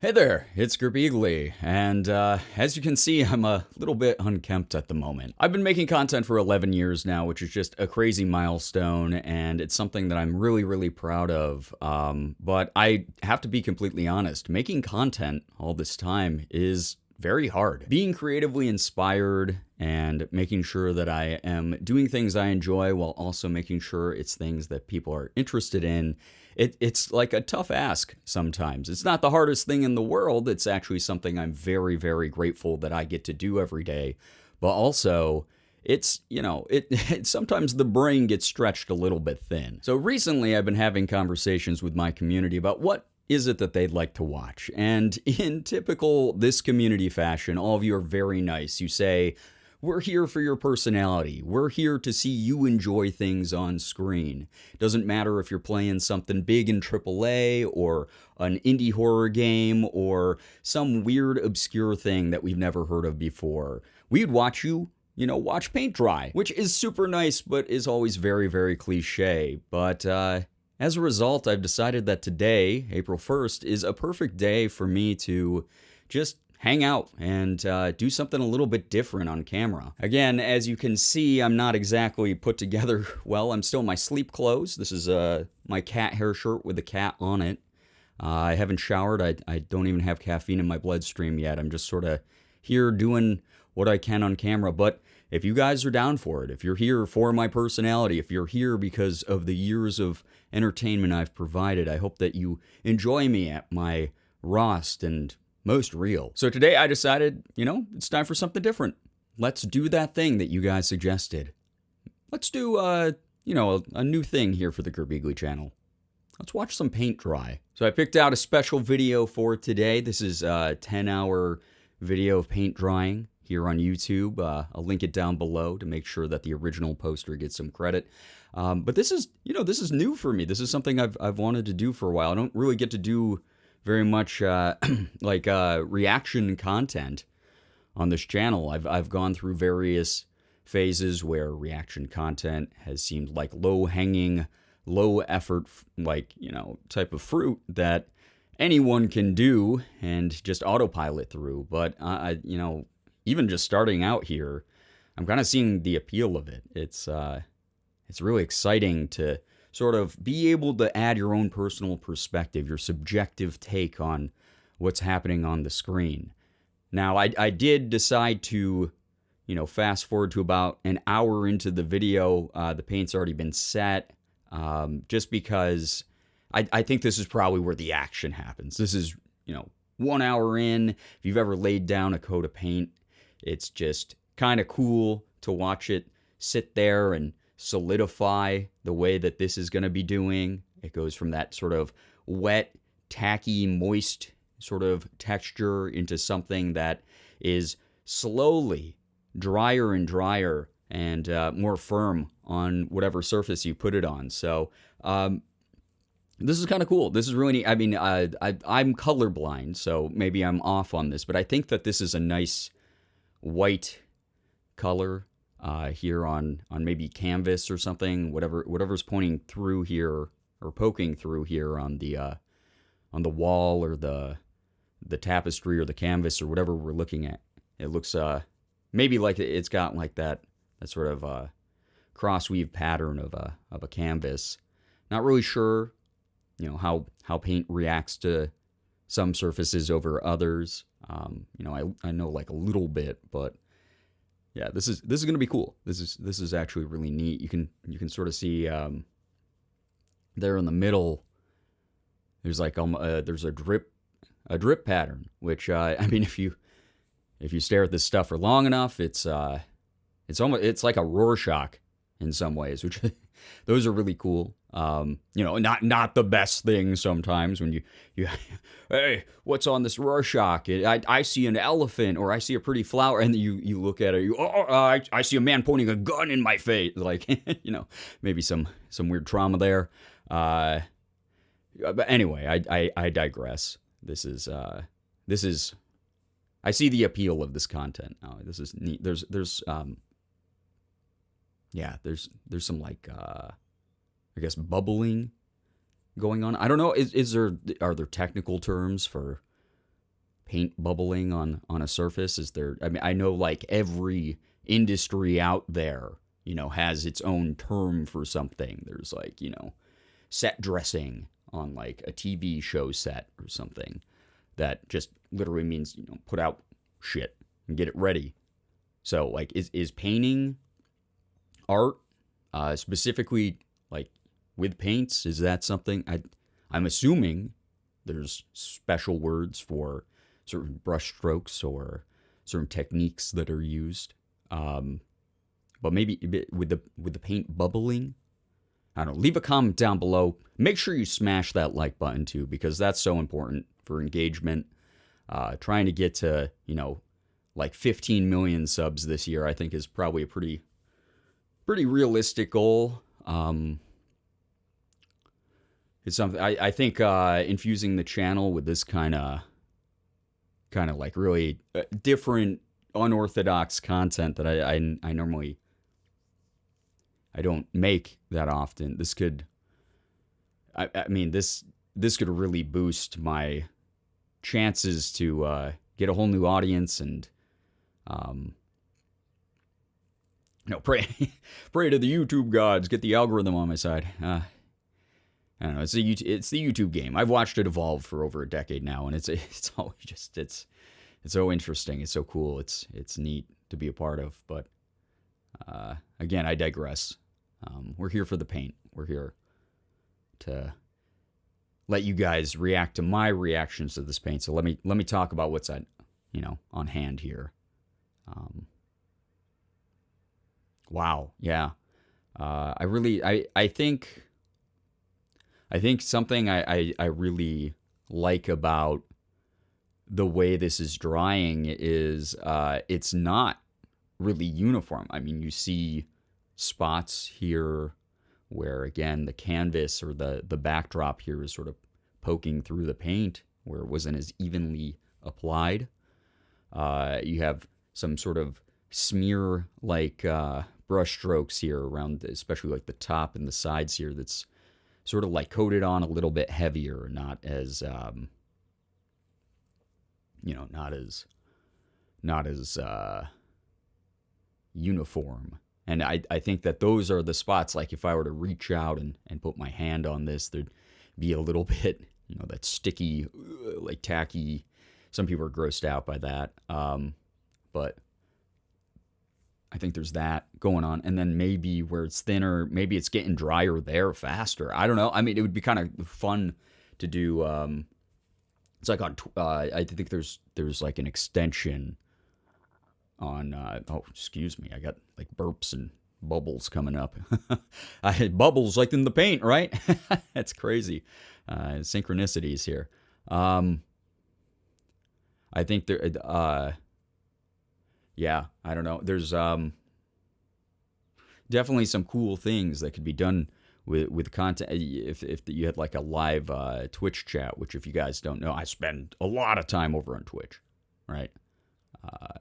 Hey there, it's Girbeagly, and as you can see, I'm a little bit unkempt at the moment. I've been making content for 11 years now, which is just a crazy milestone, and it's something that I'm really proud of. But I have to be completely honest, making content all this time is very hard. Being creatively inspired and making sure that I am doing things I enjoy while also making sure it's things that people are interested in. It's like a tough ask sometimes. It's not the hardest thing in the world. It's actually something I'm very grateful that I get to do every day. But also, it's, sometimes the brain gets stretched a little bit thin. So recently I've been having conversations with my community about what is it that they'd like to watch. And in typical this community fashion, all of you are very nice. You say, we're here for your personality. We're here to see you enjoy things on screen. Doesn't matter if you're playing something big in AAA or an indie horror game or some weird obscure thing that we've never heard of before. We'd watch you, watch paint dry, which is super nice, but is always very cliche. But as a result, I've decided that today, April 1st, is a perfect day for me to just hang out and do something a little bit different on camera. Again, as you can see, I'm not exactly put together well. I'm still in my sleep clothes. This is my cat hair shirt with a cat on it. I haven't showered. I don't even have caffeine in my bloodstream yet. I'm just sort of here doing what I can on camera. But if you guys are down for it, if you're here for my personality, if you're here because of the years of entertainment I've provided, I hope that you enjoy me at my rawest and most real. So today I decided, it's time for something different. Let's do that thing that you guys suggested. Let's do, a new thing here for the Girbeagly channel. Let's watch some paint dry. So I picked out a special video for today. This is a 10-hour video of paint drying here on YouTube. I'll link it down below to make sure that the original poster gets some credit. But this is new for me. This is something I've wanted to do for a while. I don't really get to do very much reaction content on this channel. I've gone through various phases where reaction content has seemed like low-hanging, low-effort, type of fruit that anyone can do and just autopilot through. But even just starting out here, I'm kind of seeing the appeal of it. It's really exciting to sort of be able to add your own personal perspective, your subjective take on what's happening on the screen. Now, I did decide to, fast forward to about an hour into the video. The paint's already been set, just because I think this is probably where the action happens. This is, 1 hour in. If you've ever laid down a coat of paint, it's just kind of cool to watch it sit there and solidify the way that this is going to be doing. It goes from that sort of wet, tacky, moist sort of texture into something that is slowly drier and drier and more firm on whatever surface you put it on. So this is kind of cool. This is really neat. I mean, I'm colorblind, so maybe I'm off on this, but I think that this is a nice white color here on maybe canvas or something, whatever's pointing through here or poking through here on the wall or the tapestry or the canvas or whatever we're looking at. It looks maybe like it's got like that sort of cross weave pattern of a canvas. Not really sure, how paint reacts to some surfaces over others. I know like a little bit, but yeah, this is going to be cool. This is actually really neat. You can sort of see there in the middle. There's like there's a drip pattern, which I mean, if you stare at this stuff for long enough, it's like a Rorschach in some ways, which those are really cool. Not the best thing sometimes when you hey, what's on this Rorschach? I see an elephant or I see a pretty flower, and you look at it, I see a man pointing a gun in my face, like maybe some weird trauma there. But anyway, I digress. This is I see the appeal of this content. Oh, this is neat. There's some like I guess bubbling going on. I don't know. Are there technical terms for paint bubbling on a surface? Is there, I mean, I know like every industry out there, you know, has its own term for something. There's like, you know, set dressing on like a TV show set or something that just literally means, you know, put out shit and get it ready. So like, is painting art, specifically like with paints? Is that something I'm assuming there's special words for certain brush strokes or certain techniques that are used. But maybe with the paint bubbling, I don't know. Leave a comment down below. Make sure you smash that like button too, because that's so important for engagement. Trying to get to, you know, like 15 million subs this year, I think is probably a pretty realistic goal. It's something I think infusing the channel with this kind of like really different, unorthodox content that I normally I don't make that often. This could, I mean, this could really boost my chances to get a whole new audience and, pray to the YouTube gods, get the algorithm on my side. I don't know. It's the YouTube game. I've watched it evolve for over a decade now, and it's always just it's so interesting. It's so cool. It's neat to be a part of. But again, I digress. We're here for the paint. We're here to let you guys react to my reactions to this paint. So let me talk about what's on hand here. Wow. Yeah. I think something I really like about the way this is drying is it's not really uniform. I mean, you see spots here where, again, the canvas or the backdrop here is sort of poking through the paint where it wasn't as evenly applied. You have some sort of smear like brush strokes here around, especially like the top and the sides here, that's sort of like coated on a little bit heavier, not as not as uniform. And I think that those are the spots, like if I were to reach out and put my hand on this, there'd be a little bit, that sticky, like tacky. Some people are grossed out by that. But I think there's that going on. And then maybe where it's thinner, maybe it's getting drier there faster. I don't know. I mean, it would be kind of fun to do. It's like on, I think there's like an extension on, excuse me, I got like burps and bubbles coming up. I had bubbles like in the paint, right? That's crazy. Synchronicities here. I think there, yeah, I don't know. There's definitely some cool things that could be done with content. If you had like a live Twitch chat, which if you guys don't know, I spend a lot of time over on Twitch, right?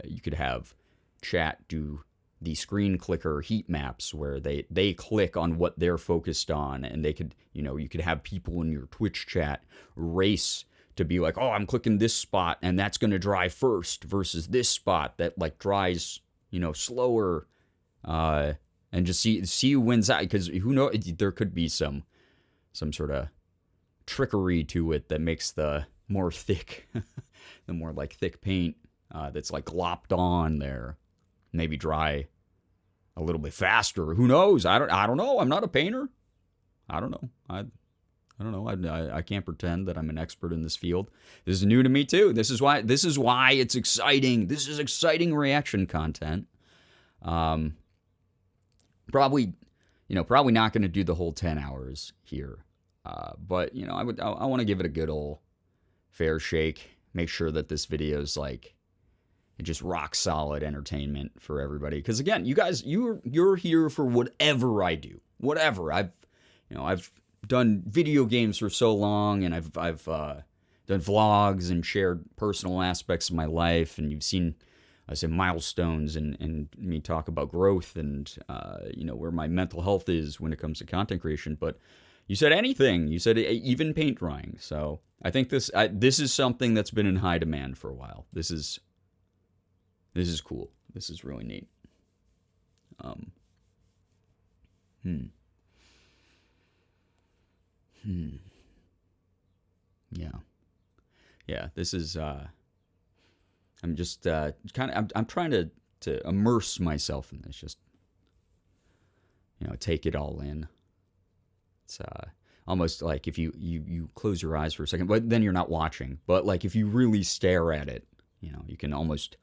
You could have chat do the screen clicker heat maps where they click on what they're focused on, and they could, you could have people in your Twitch chat race to be like, oh, I'm clicking this spot and that's going to dry first versus this spot that like dries, slower, and just see who wins out, because who knows, there could be some sort of trickery to it that makes the more thick, the more like thick paint that's like glopped on there, maybe dry a little bit faster. Who knows? I don't know. I'm not a painter. I don't know. I don't know. I can't pretend that I'm an expert in this field. This is new to me too. This is why it's exciting. This is exciting reaction content. Probably not going to do the whole 10 hours here. But I want to give it a good old fair shake. Make sure that this video is like just rock solid entertainment for everybody. Because again, you guys, you're here for whatever I do. Whatever. I've done video games for so long, and I've done vlogs and shared personal aspects of my life, and you've seen milestones and me talk about growth and where my mental health is when it comes to content creation. But you said anything. You said even paint drying. So I think this is something that's been in high demand for a while. This is cool. This is really neat. Yeah. This is. I'm just kind of. I'm trying to immerse myself in this. Just take it all in. It's almost like if you close your eyes for a second, but then you're not watching. But like if you really stare at it, you can almost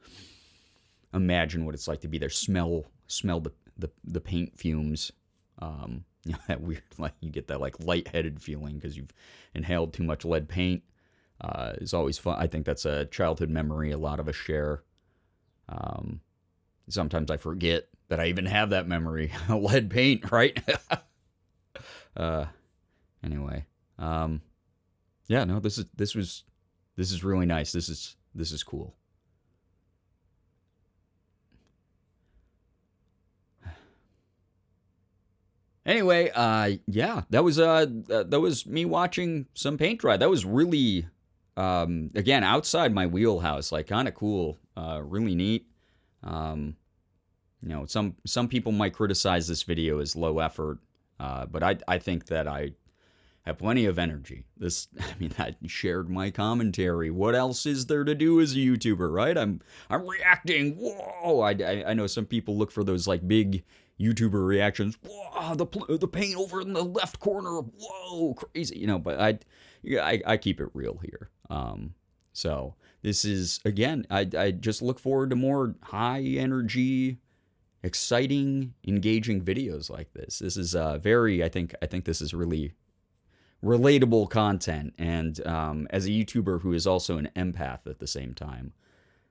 imagine what it's like to be there. Smell the paint fumes. That weird, like you get that like lightheaded feeling because you've inhaled too much lead paint. Is always fun. I think that's a childhood memory a lot of us share. Sometimes I forget that I even have that memory. Lead paint, right? Anyway, yeah, no, this is really nice. This is cool. Anyway, yeah, that was me watching some paint dry. That was really, again, outside my wheelhouse, like kind of cool, really neat. Some people might criticize this video as low effort, but I think that I have plenty of energy. I shared my commentary. What else is there to do as a YouTuber, right? I'm reacting. Whoa! I know some people look for those like big YouTuber reactions. Whoa! The paint over in the left corner. Whoa! Crazy, But I keep it real here. So this is again. I just look forward to more high energy, exciting, engaging videos like this. This is very. I think this is really relatable content, and as a YouTuber who is also an empath at the same time,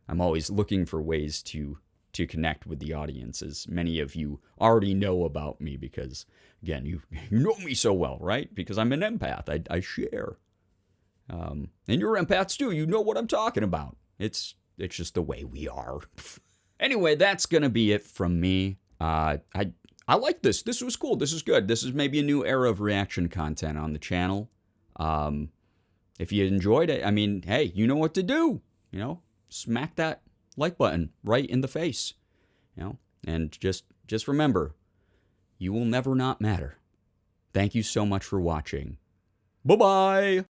I'm always looking for ways to connect with the audience, as many of you already know about me because, again, you know me so well, right? Because I'm an empath. I share. And you're empaths too. You know what I'm talking about. It's just the way we are. Anyway, that's going to be it from me. I like this. This was cool. This is good. This is maybe a new era of reaction content on the channel. If you enjoyed it, hey, you know what to do. Smack that like button right in the face. And just remember, you will never not matter. Thank you so much for watching. Bye-bye.